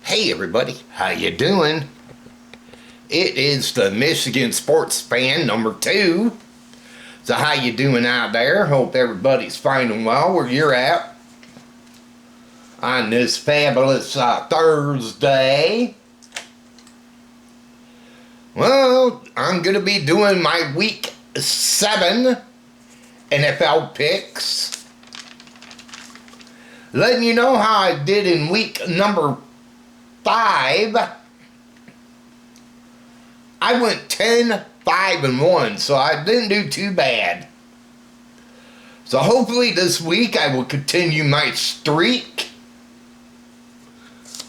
Hey everybody, how you doing? It is the Michigan Sports Fan number 2. So how you doing out there? Hope everybody's fine and well where you're at on this fabulous Thursday. Well, I'm going to be doing my Week 7 NFL picks. Letting you know how I did in week number 5. I went 10-5-1, so I didn't do too bad. So hopefully this week I will continue my streak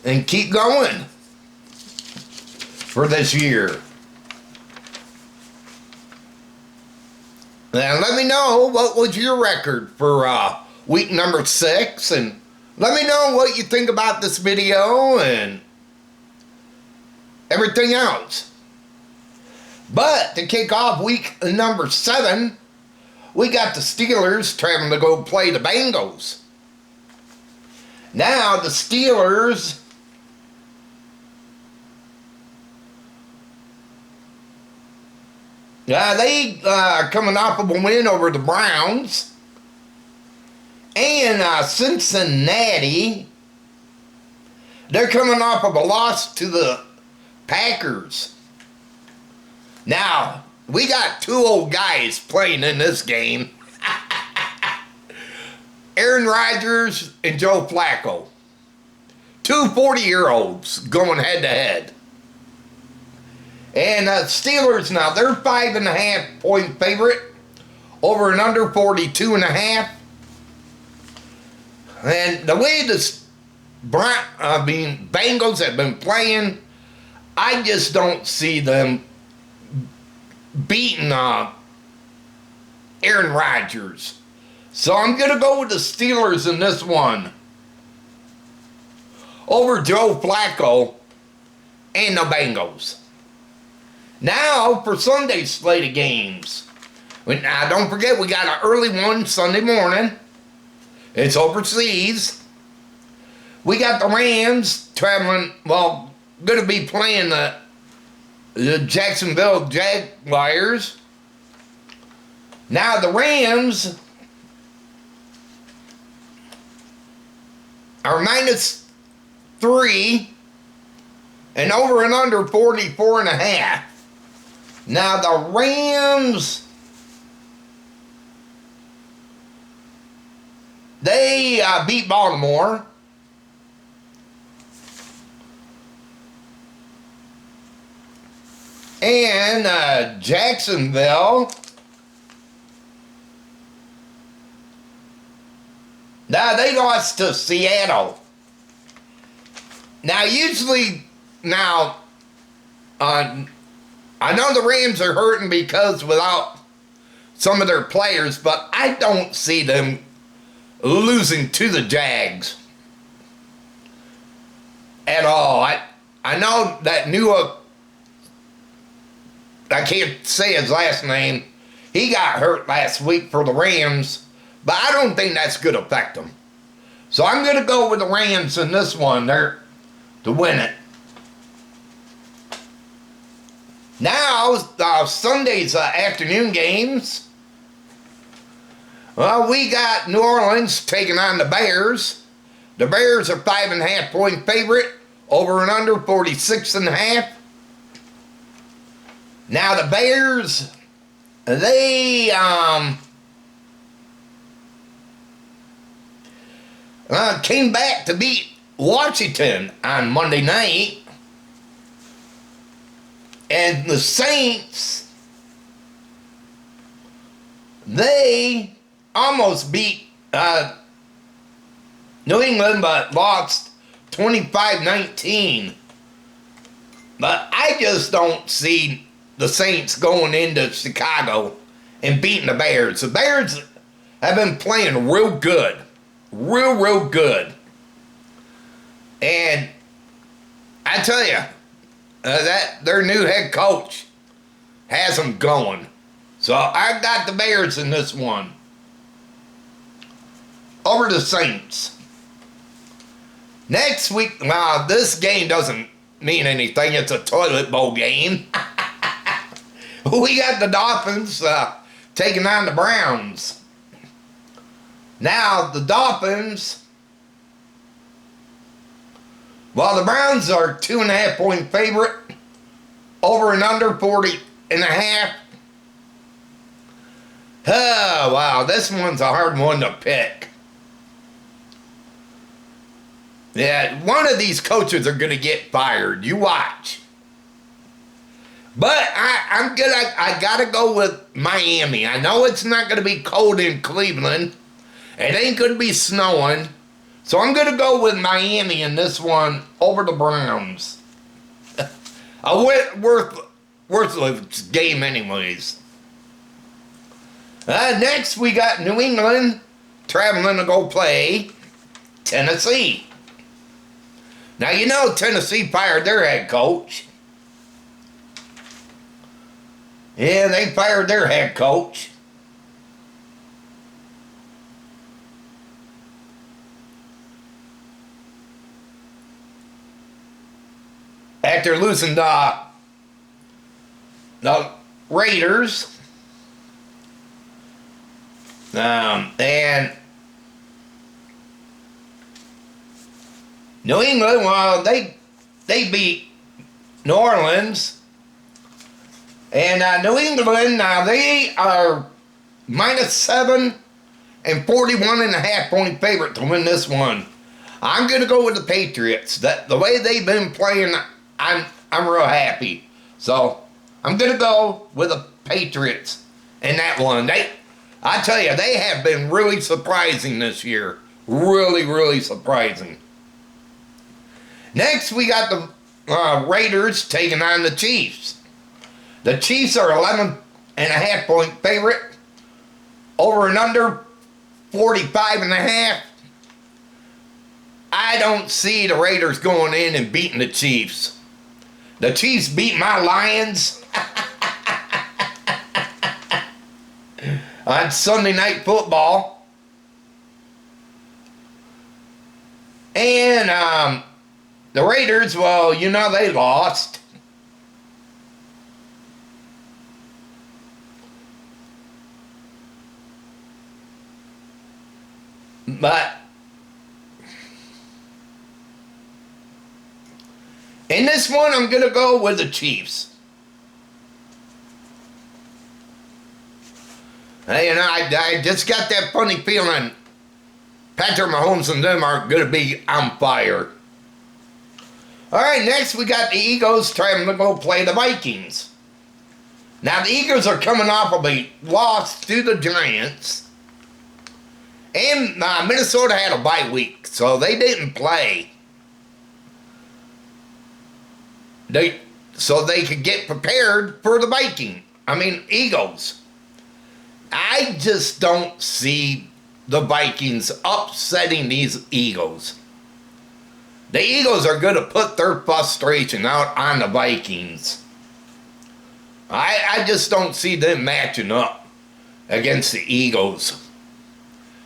and keep going for this year. Now let me know what was your record for week number 6, and let me know what you think about this video and everything else. But to kick off week number 7, we got the Steelers traveling to go play the Bengals. Now the Steelers they are coming off of a win over the Browns. And Cincinnati, they're coming off of a loss to the Packers. Now, we got 2 old guys playing in this game. Aaron Rodgers and Joe Flacco. 2 40-year-olds going head-to-head. And Steelers now, they're 5.5-point favorite over and under 42.5. And the way the Bengals have been playing, I just don't see them beating Aaron Rodgers. So I'm going to go with the Steelers in this one over Joe Flacco and the Bengals. Now for Sunday's slate of games. Now don't forget, we got an early one Sunday morning. It's overseas. We got the Rams traveling, going to be playing the Jacksonville Jaguars. Now the Rams are -3 and over and under 44.5. Now the Rams, they beat Baltimore. And Jacksonville, now they lost to Seattle. Now usually, I know the Rams are hurting because without some of their players, but I don't see them losing to the Jags at all. I know that I can't say his last name. He got hurt last week for the Rams, but I don't think that's going to affect them. So I'm going to go with the Rams in this one there to win it. Now, Sunday's afternoon games. Well, we got New Orleans taking on the Bears. The Bears are 5.5-point favorite over and under 46.5. Now the Bears, they came back to beat Washington on Monday night. And the Saints, they almost beat New England, but lost 25-19. But I just don't see the Saints going into Chicago and beating the Bears. The Bears have been playing real good. Real good. And I tell you, that their new head coach has them going. So I got the Bears in this one over the Saints. Next week, well, this game doesn't mean anything. It's a toilet bowl game. We got the Dolphins taking on the Browns. Now, the Dolphins, well, the Browns are 2.5 point favorite. Over and under 40.5. Oh, wow, this one's a hard one to pick. Yeah, one of these coaches are going to get fired. You watch. But I got to go with Miami. I know it's not going to be cold in Cleveland. It ain't going to be snowing. So I'm going to go with Miami in this one over the Browns. A worthless game anyways. Next, we got New England traveling to go play Tennessee. Now, you know Tennessee fired their head coach. Yeah, they fired their head coach. After losing the Raiders. And New England, well, they beat New Orleans. And New England, now they are -7 and 41.5 point favorite to win this one. I'm going to go with the Patriots. The way they've been playing, I'm real happy. So I'm going to go with the Patriots in that one. I tell you, they have been really surprising this year. Really, really surprising. Next, we got the Raiders taking on the Chiefs. The Chiefs are 11.5 point favorite. Over and under 45.5. I don't see the Raiders going in and beating the Chiefs. The Chiefs beat my Lions on Sunday Night Football. And the Raiders, well, you know they lost. But in this one, I'm going to go with the Chiefs. Hey, you know, I just got that funny feeling Patrick Mahomes and them aren't going to be on fire. All right, next we got the Eagles trying to go play the Vikings. Now, the Eagles are coming off of a loss to the Giants. And Minnesota had a bye week, so they didn't play. So they could get prepared for the Eagles. I just don't see the Vikings upsetting these Eagles. The Eagles are going to put their frustration out on the Vikings. I just don't see them matching up against the Eagles.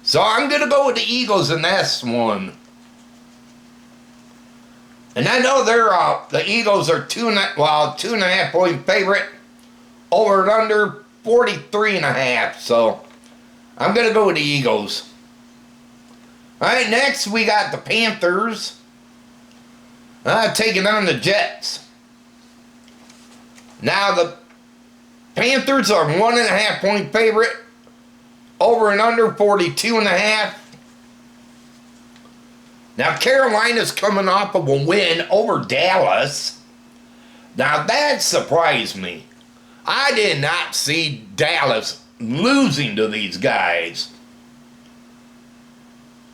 So I'm going to go with the Eagles in this one. And I know the Eagles are 2.5 point favorite. Over and under 43.5. So I'm going to go with the Eagles. All right, next we got the Panthers taking on the Jets. Now the Panthers are 1.5 point favorite. Over and under 42.5. Now Carolina's coming off of a win over Dallas. Now that surprised me. I did not see Dallas losing to these guys.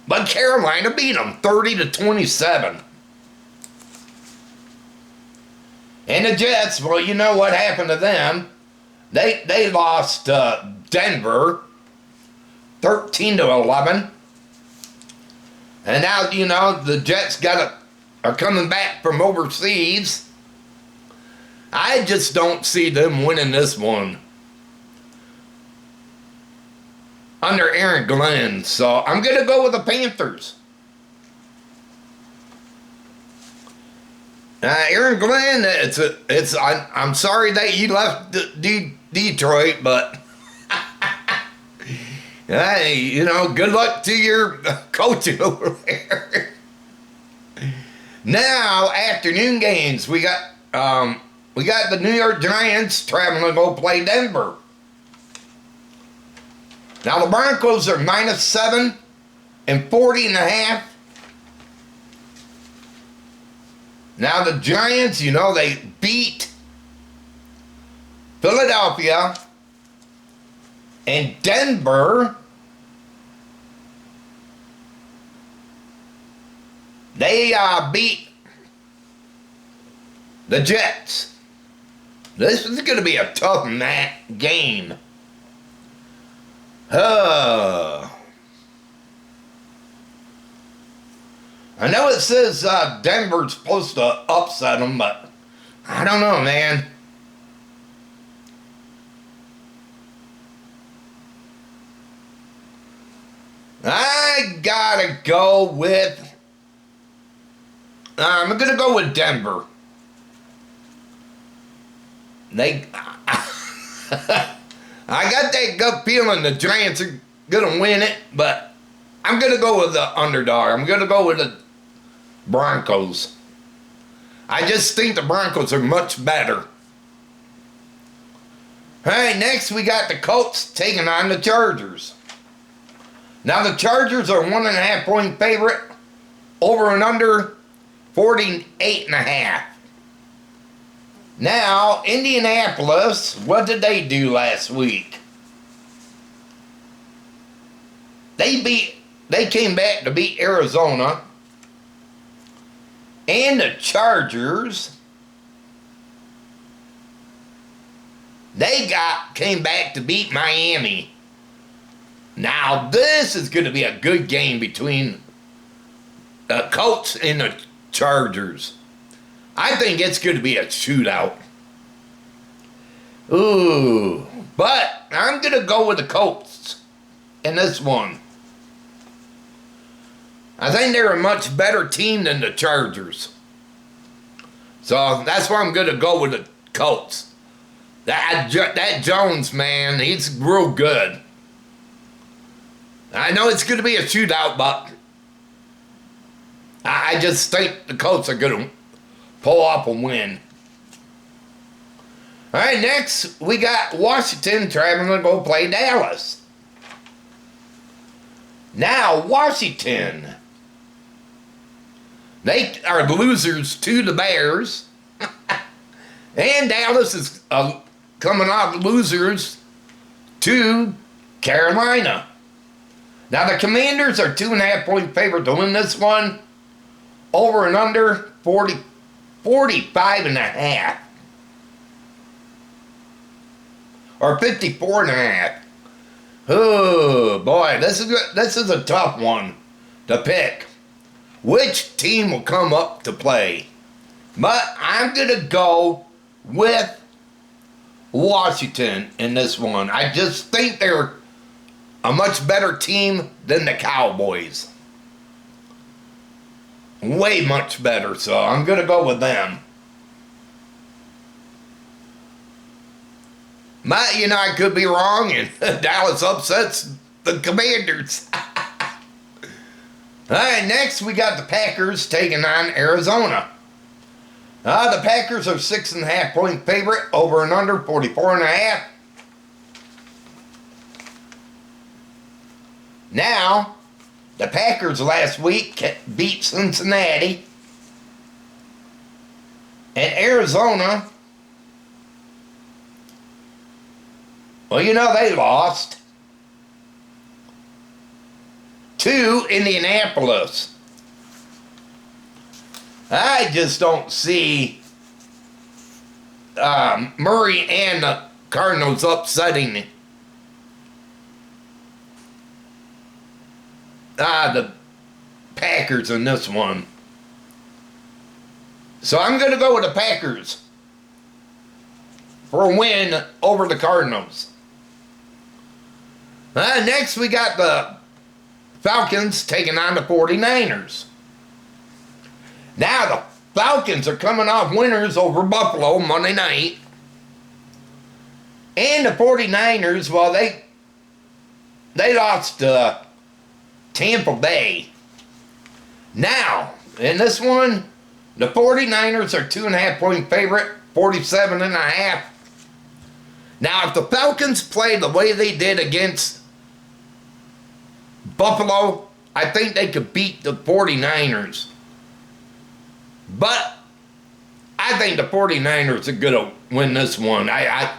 But Carolina beat them 30-27. And the Jets, well, you know what happened to them. They lost Denver 13-11. And now, you know, the Jets are coming back from overseas. I just don't see them winning this one under Aaron Glenn. So I'm going to go with the Panthers. Aaron Glenn, I'm sorry that you left Detroit, but hey, good luck to your coach over there. Now, afternoon games, we got the New York Giants traveling to go play Denver. Now the Broncos are -7 and 40.5. Now the Giants, they beat Philadelphia and Denver. They beat the Jets. This is going to be a tough game. I know it says Denver's supposed to upset them, but I don't know, man. I gotta go with... I'm gonna go with Denver. I got that gut feeling the Giants are gonna win it, but I'm gonna go with the underdog. I'm gonna go with the Broncos. I just think the Broncos are much better. Alright, next we got the Colts taking on the Chargers. Now the Chargers are 1.5 point favorite, over and under 48.5. Now, Indianapolis, what did they do last week? They came back to beat Arizona. And the Chargers, came back to beat Miami. Now, this is going to be a good game between the Colts and the Chargers. I think it's going to be a shootout. Ooh. But I'm going to go with the Colts in this one. I think they're a much better team than the Chargers. So that's why I'm going to go with the Colts. That Jones, man, he's real good. I know it's going to be a shootout, but I just think the Colts are going to pull up and win. All right, next we got Washington traveling to go play Dallas. Now, Washington, they are losers to the Bears. And Dallas is coming off losers to Carolina. Now, the Commanders are 2.5 point favorite to win this one. Over and under 45.5. Or 54.5. Oh, boy, this is a tough one to pick. Which team will come up to play? But I'm going to go with Washington in this one. I just think they're a much better team than the Cowboys. Way much better, so I'm going to go with them. But, I could be wrong, and Dallas upsets the Commanders. All right, next we got the Packers taking on Arizona. The Packers are 6.5 point favorite, over and under 44.5. Now, the Packers last week beat Cincinnati. And Arizona, well, they lost to Indianapolis. I just don't see Murray and the Cardinals upsetting the Packers in this one. So I'm going to go with the Packers for a win over the Cardinals. Next we got the Falcons taking on the 49ers. Now the Falcons are coming off winners over Buffalo Monday night. And the 49ers, well, they lost to Tampa Bay. Now, in this one, the 49ers are 2.5-point favorite, 47.5. Now, if the Falcons play the way they did against Buffalo, I think they could beat the 49ers. But I think the 49ers are going to win this one. I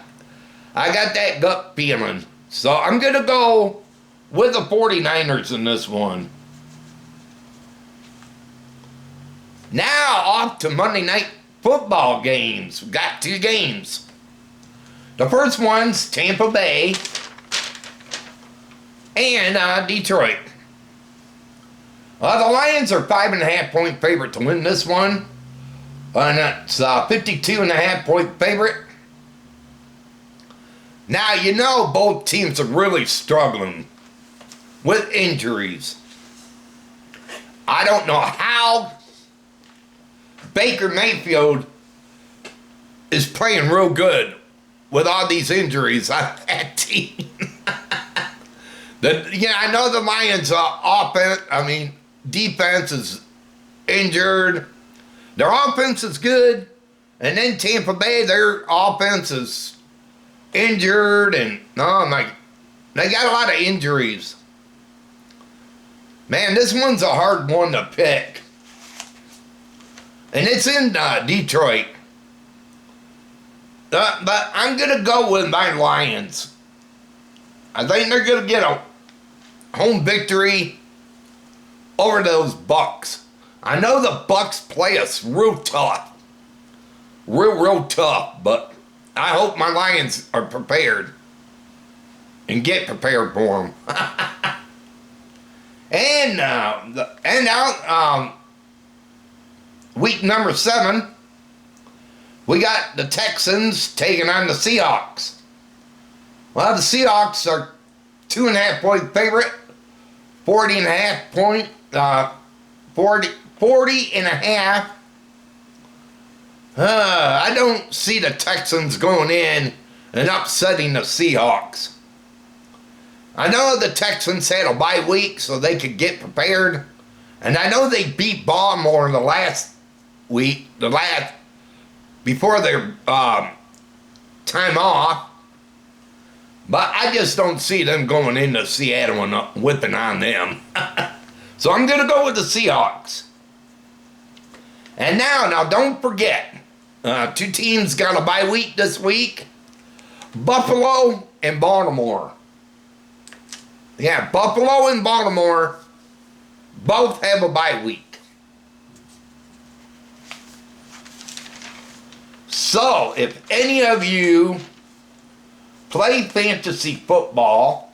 got that gut feeling. So I'm going to go with the 49ers in this one. Now off to Monday Night Football games. We've got 2 games. The first one's Tampa Bay and Detroit. The Lions are 5.5-point favorite to win this one. And it's 52.5-point favorite. Now, you know both teams are really struggling with injuries. I don't know how Baker Mayfield is playing real good with all these injuries on that team. I know the Lions' defense is injured. Their offense is good. And then Tampa Bay, their offense is injured. And they got a lot of injuries. Man, this one's a hard one to pick. And it's in Detroit. But I'm going to go with my Lions. I think they're going to get a home victory over those Bucks. I know the Bucks play us real tough. Real tough. But I hope my Lions are prepared. And get prepared for them. Week number 7, we got the Texans taking on the Seahawks. Well, the Seahawks are 2.5-point favorite, 40.5. I don't see the Texans going in and upsetting the Seahawks. I know the Texans had a bye week so they could get prepared. And I know they beat Baltimore in the last week, before their time off. But I just don't see them going into Seattle and whipping on them. So I'm going to go with the Seahawks. And now don't forget, 2 teams got a bye week this week. Buffalo and Baltimore. Yeah, Buffalo and Baltimore both have a bye week. So, if any of you play fantasy football,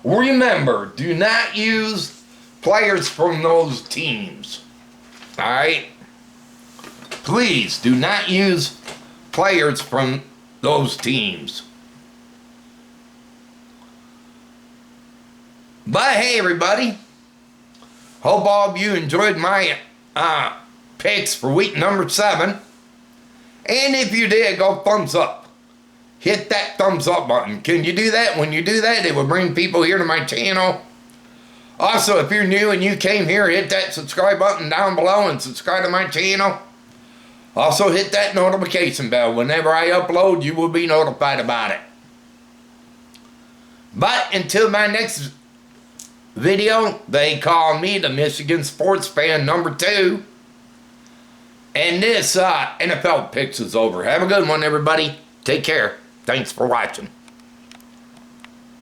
remember, do not use players from those teams. Alright? Please, do not use players from those teams. But hey, everybody. Hope all of you enjoyed my picks for week number 7. And if you did, go thumbs up. Hit that thumbs up button. Can you do that? When you do that, it will bring people here to my channel. Also, if you're new and you came here, hit that subscribe button down below and subscribe to my channel. Also, hit that notification bell. Whenever I upload, you will be notified about it. But until my next video, they call me the Michigan Sports Fan number 2. And this NFL Picks is over. Have a good one, everybody. Take care. Thanks for watching.